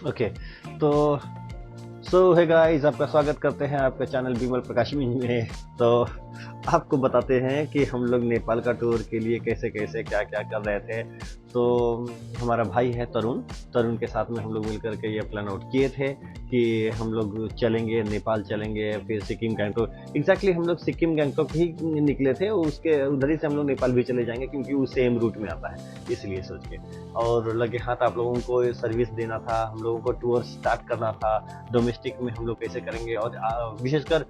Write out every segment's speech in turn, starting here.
Okay. तो है guys, आपका स्वागत करते हैं आपका चैनल विमल प्रकाश में। तो आपको बताते हैं कि हम लोग नेपाल का टूर के लिए कैसे कैसे क्या क्या कर रहे थे। तो हमारा भाई है तरुण, तरुण के साथ में हम लोग मिलकर के ये प्लान आउट किए थे कि हम लोग चलेंगे, नेपाल चलेंगे, फिर सिक्किम गैंगटॉक। एग्जैक्टली हम लोग सिक्किम गैंगटॉक ही निकले थे, उसके उधर ही से हम लोग नेपाल भी चले जाएंगे क्योंकि वो सेम रूट में आता है, इसलिए सोच के। और लगे हाथ आप लोगों को सर्विस देना था, हम लोगों को टूर स्टार्ट करना था। डोमेस्टिक में हम लोग कैसे करेंगे, और विशेषकर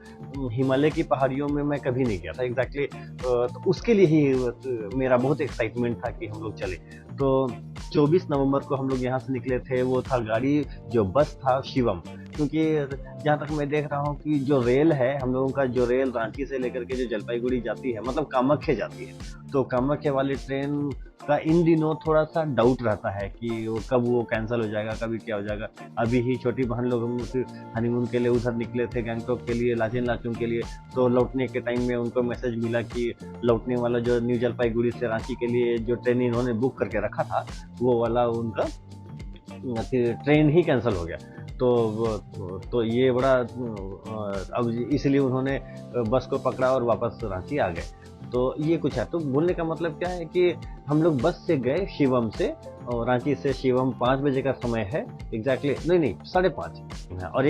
हिमालय की पहाड़ियों में मैं कभी नहीं गया था एग्जैक्टली। तो उसके लिए ही मेरा बहुत एक्साइटमेंट था कि हम लोग चले। तो 24 नवंबर को हम लोग यहाँ से निकले थे। वो था गाड़ी, जो बस था शिवम। क्योंकि जहाँ तक मैं देख रहा हूँ कि जो रेल है हम लोगों का, जो रेल रांची से लेकर के जो जलपाईगुड़ी जाती है, मतलब कामाख्या जाती है, तो कामाख्या वाली ट्रेन का इन दिनों थोड़ा सा डाउट रहता है कि वो कब वो कैंसिल हो जाएगा, कभी क्या हो जाएगा। अभी ही छोटी बहन लोग हम हनीमून के लिए उधर निकले थे, गैंगटॉक के लिए, लाचेन लाचुंग के लिए। तो लौटने के टाइम में उनको मैसेज मिला कि लौटने वाला जो न्यू जलपाईगुड़ी से रांची के लिए जो ट्रेन इन्होंने बुक करके रखा था, वो वाला उनका ट्रेन ही कैंसिल हो गया। तो ये बड़ा, अब इसलिए उन्होंने बस को पकड़ा और वापस रांची आ गए। तो ये कुछ है। तो बोलने का मतलब क्या है कि हम लोग बस से गए शिवम से, और रांची से शिवम 5 बजे का समय है एग्जैक्टली, नहीं 5:30, और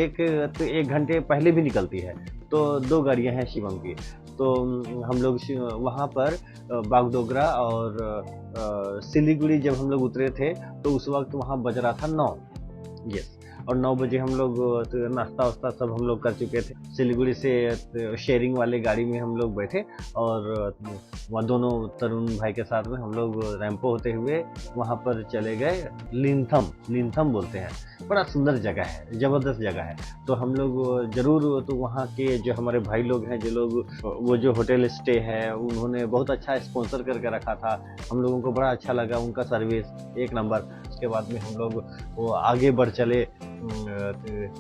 तो 1 घंटे पहले भी निकलती है। तो 2 गाड़ियां हैं शिवम की। तो हम लोग वहाँ पर बागडोगरा और सिलीगुड़ी जब हम लोग उतरे थे, तो उस वक्त वहाँ बज रहा था 9। यस। और 9 बजे हम लोग नाश्ता वास्ता सब हम लोग कर चुके थे। सिलीगुड़ी से शेयरिंग वाले गाड़ी में हम लोग बैठे, और वहाँ दोनों तरुण भाई के साथ में हम लोग रैंपो होते हुए वहाँ पर चले गए। लिंथम, लिंथम बोलते हैं। बड़ा सुंदर जगह है, ज़बरदस्त जगह है। तो हम लोग ज़रूर, तो वहाँ के जो हमारे भाई लोग हैं, जो लोग वो जो होटल स्टे है, उन्होंने बहुत अच्छा स्पॉन्सर करके रखा था। हम लोगों को बड़ा अच्छा लगा, उनका सर्विस एक नंबर। उसके बाद में हम लोग वो आगे बढ़ चले।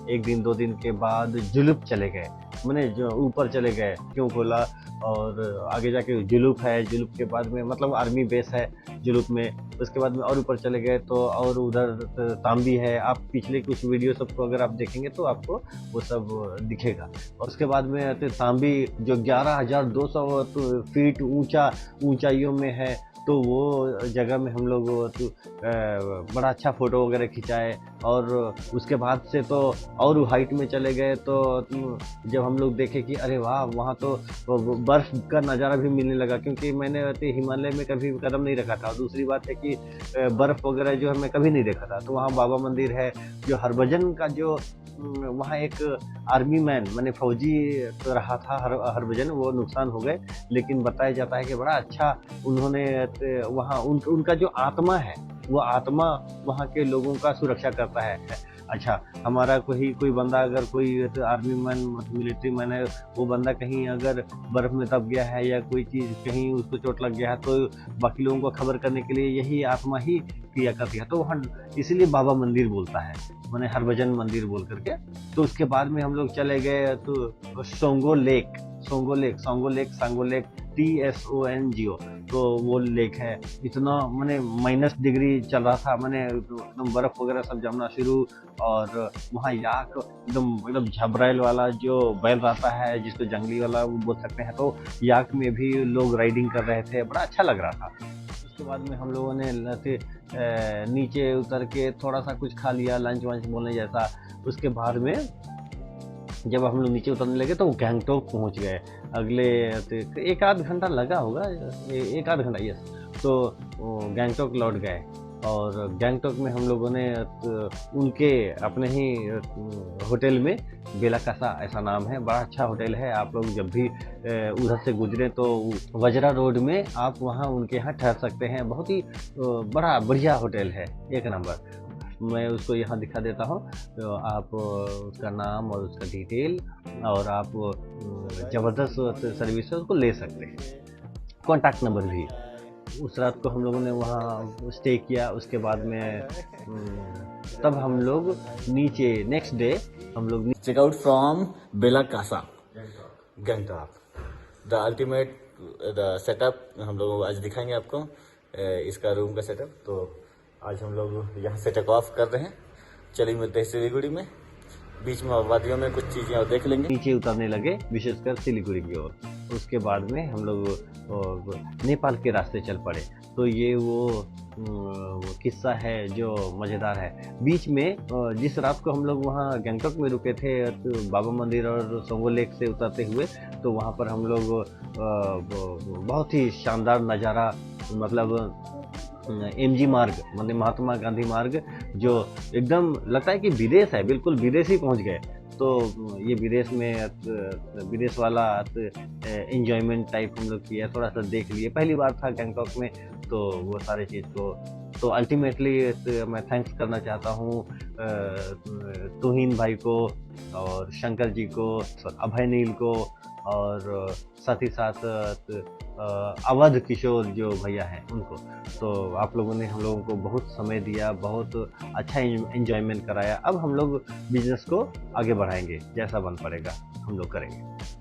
1 दिन 2 दिन के बाद जुलूप चले गए, मैंने जो ऊपर चले गए, क्यों बोला, और आगे जाके जुलूप है, जुलूप के बाद में मतलब आर्मी बेस है जुलूप में। उसके बाद में और ऊपर चले गए तो और उधर तांबी है। आप पिछले कुछ वीडियो सबको अगर आप देखेंगे तो आपको वो सब दिखेगा। और उसके बाद में तांबी जो 11,200 फीट ऊंचाइयों में है, तो वो जगह में हम लोग बड़ा अच्छा फ़ोटो वगैरह खिंचाए। और उसके बाद से तो और हाइट में चले गए। तो जब हम लोग देखे कि अरे वाह, वहाँ तो बर्फ़ का नज़ारा भी मिलने लगा, क्योंकि मैंने हिमालय में कभी कदम नहीं रखा था। और दूसरी बात है कि बर्फ़ वगैरह जो है मैं कभी नहीं देखा था। तो वहाँ बाबा मंदिर है, जो हरभजन का जो वहाँ एक आर्मी मैन, मैंने फौजी तो रहा था हरभजन, वो नुकसान हो गए, लेकिन बताया जाता है कि बड़ा अच्छा उन्होंने वहाँ उनका जो आत्मा है, वो आत्मा वहाँ के लोगों का सुरक्षा करता है। अच्छा, हमारा कोई बंदा, अगर कोई आर्मी मैन, मिलिट्री मैन है, वो बंदा कहीं अगर बर्फ़ में दब गया है या कोई चीज़ कहीं उसको चोट लग गया है, तो बाकी लोगों को खबर करने के लिए यही आत्मा ही किया करती है। तो वहाँ इसीलिए बाबा मंदिर बोलता है, मैंने हरभजन मंदिर बोल करके। तो उसके बाद में हम लोग चले गए तो सोंगो लेक, सांगो लेक, TSONGO। तो वो लेक है। इतना मैंने -डिग्री चल रहा था, मैंने एकदम बर्फ़ वगैरह सब जमना शुरू। और वहाँ याक एकदम झबराइल वाला जो बैल रहता है, जिसको जंगली वाला वो बोल सकते हैं, तो याक में भी लोग राइडिंग कर रहे थे, बड़ा अच्छा लग रहा था। उसके बाद में हम लोगों ने नीचे उतर के थोड़ा सा कुछ खा लिया, लंच वंच बोलने जैसा। उसके बाद में जब हम लोग नीचे उतरने लगे तो गैंगटॉक पहुंच गए। अगले 1 आध घंटा लगा होगा, 1 आध घंटा, यस। तो गैंगटॉक लौट गए। और गैंगटॉक में हम लोगों ने उनके अपने ही होटल में, बेला कासा ऐसा नाम है, बड़ा अच्छा होटल है। आप लोग जब भी उधर से गुजरे तो वजरा रोड में आप वहाँ उनके यहाँ ठहर सकते हैं। बहुत ही बड़ा बढ़िया होटल है, एक नंबर। मैं उसको यहाँ दिखा देता हूँ, तो आप उसका नाम और उसका डिटेल, और आप ज़बरदस्त सर्विस है, उसको ले सकते हैं। कॉन्टैक्ट नंबर भी। उस रात को हम लोगों ने वहाँ स्टे किया। उसके बाद में तब हम लोग नीचे, नेक्स्ट डे हम लोग check out from Bella Casa Gangtok. The ultimate the setup हम लोग आज दिखाएंगे आपको, इसका रूम का सेटअप। तो आज हम लोग यहाँ से टेक ऑफ कर रहे हैं। चलिए मिलते हैं सिलीगुड़ी में, बीच में वादियों में कुछ चीज़ें और देख लेंगे। नीचे उतरने लगे, विशेषकर सिलीगुड़ी की ओर। उसके बाद में हम लोग नेपाल के रास्ते चल पड़े। तो ये वो किस्सा है जो मज़ेदार है। बीच में जिस रात को हम लोग वहाँ गैंगटॉक में रुके थे, तो बाबा मंदिर और सोंगो लेक से उतरते हुए, तो वहाँ पर हम लोग बहुत ही शानदार नज़ारा, मतलब एमजी मार्ग, मतलब महात्मा गांधी मार्ग, जो एकदम लगता है कि विदेश है, बिल्कुल विदेश ही पहुँच गए। तो ये विदेश में विदेश वाला एंजॉयमेंट टाइप हम लोग किया, थोड़ा सा देख लिए। पहली बार था गैंगटॉक में, तो वो सारे चीज़ को तो अल्टीमेटली मैं थैंक्स करना चाहता हूँ तुहिन भाई को और शंकर जी को, अभय नील को, और साथ ही साथ अवध किशोर जो भैया हैं उनको। तो आप लोगों ने हम लोगों को बहुत समय दिया, बहुत अच्छा एंजॉयमेंट कराया। अब हम लोग बिजनेस को आगे बढ़ाएंगे, जैसा बन पड़ेगा हम लोग करेंगे।